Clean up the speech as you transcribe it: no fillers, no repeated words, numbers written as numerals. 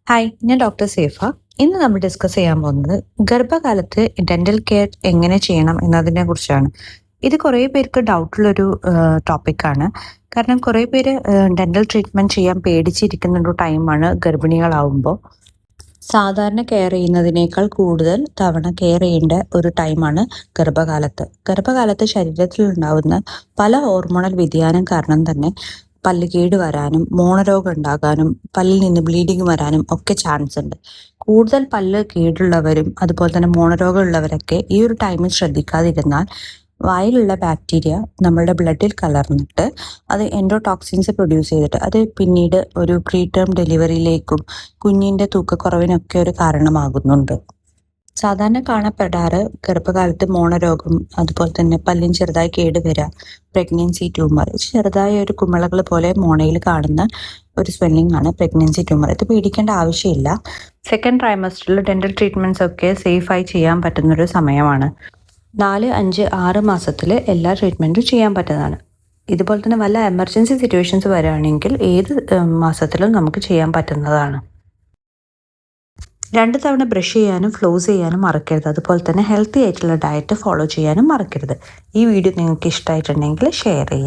Hi, ഞാൻ doctor സേഫ. ഇന്ന് നമ്മൾ ഡിസ്കസ് ചെയ്യാൻ പോകുന്നത് ഗർഭകാലത്ത് ഡെന്റൽ കെയർ എങ്ങനെ ചെയ്യണം എന്നതിനെ കുറിച്ചാണ്. ഇത് കുറേ പേർക്ക് ഡൗട്ടുള്ളൊരു ടോപ്പിക്കാണ്. കാരണം കുറേ പേര് ഡെന്റൽ ട്രീറ്റ്മെന്റ് ചെയ്യാൻ പേടിച്ചിരിക്കുന്ന ഒരു ടൈമാണ് ഗർഭിണികളാവുമ്പോൾ. സാധാരണ കെയർ ചെയ്യുന്നതിനേക്കാൾ കൂടുതൽ തവണ കെയർ ചെയ്യേണ്ട ഒരു ടൈമാണ് ഗർഭകാലത്ത്. ഗർഭകാലത്ത് ശരീരത്തിൽ ഉണ്ടാകുന്ന പല ഹോർമോണൽ വ്യതിയാനം കാരണം തന്നെ പല്ല് കേട് വരാനും മോണരോഗം ഉണ്ടാകാനും പല്ലിൽ നിന്ന് ബ്ലീഡിങ് വരാനും ഒക്കെ ചാൻസ് ഉണ്ട്. കൂടുതൽ പല്ല് കേടുള്ളവരും അതുപോലെ തന്നെ മോണരോഗം ഉള്ളവരൊക്കെ ഈ ഒരു ടൈമിൽ ശ്രദ്ധിക്കാതിരുന്നാൽ വായിലുള്ള ബാക്ടീരിയ നമ്മളുടെ ബ്ലഡിൽ കലർന്നിട്ട് അത് എൻഡോടോക്സിൻസ് പ്രൊഡ്യൂസ് ചെയ്തിട്ട് അത് പിന്നീട് ഒരു പ്രീ ടേം ഡെലിവറിയിലേക്കും കുഞ്ഞിൻ്റെ തൂക്കക്കുറവിനൊക്കെ ഒരു കാരണമാകുന്നുണ്ട്. സാധാരണ കാണപ്പെടാറ് ഗർഭകാലത്ത് മോണരോഗം, അതുപോലെ തന്നെ പല്ലിന് ചെറുതായി കേടുവരിക, പ്രഗ്നൻസി ട്യൂമർ, ചെറുതായ ഒരു കുമിളകൾ പോലെ മോണയിൽ കാണുന്ന ഒരു സ്വെല്ലിംഗ് ആണ് പ്രഗ്നൻസി ട്യൂമർ. ഇത് പേടിക്കേണ്ട ആവശ്യമില്ല. സെക്കൻഡ് ട്രൈമസ്റ്ററിൽ ഡെന്റൽ ട്രീറ്റ്മെന്റ്സ് ഒക്കെ സേഫായി ചെയ്യാൻ പറ്റുന്നൊരു സമയമാണ്. 4, 5, 6 മാസത്തിൽ എല്ലാ ട്രീറ്റ്മെൻറ്റും ചെയ്യാൻ പറ്റുന്നതാണ്. ഇതുപോലെ തന്നെ വല്ല എമർജൻസി സിറ്റുവേഷൻസ് വരികയാണെങ്കിൽ ഏത് മാസത്തിലും നമുക്ക് ചെയ്യാൻ പറ്റുന്നതാണ്. 2 തവണ ബ്രഷ് ചെയ്യാനും ഫ്ലോസ് ചെയ്യാനും മറക്കരുത്. അതുപോലെ തന്നെ ഹെൽത്തി ആയിട്ടുള്ള ഡയറ്റ് ഫോളോ ചെയ്യാനും മറക്കരുത്. ഈ വീഡിയോ നിങ്ങൾക്ക് ഇഷ്ടമായിട്ടുണ്ടെങ്കിൽ ഷെയർ ചെയ്യുക.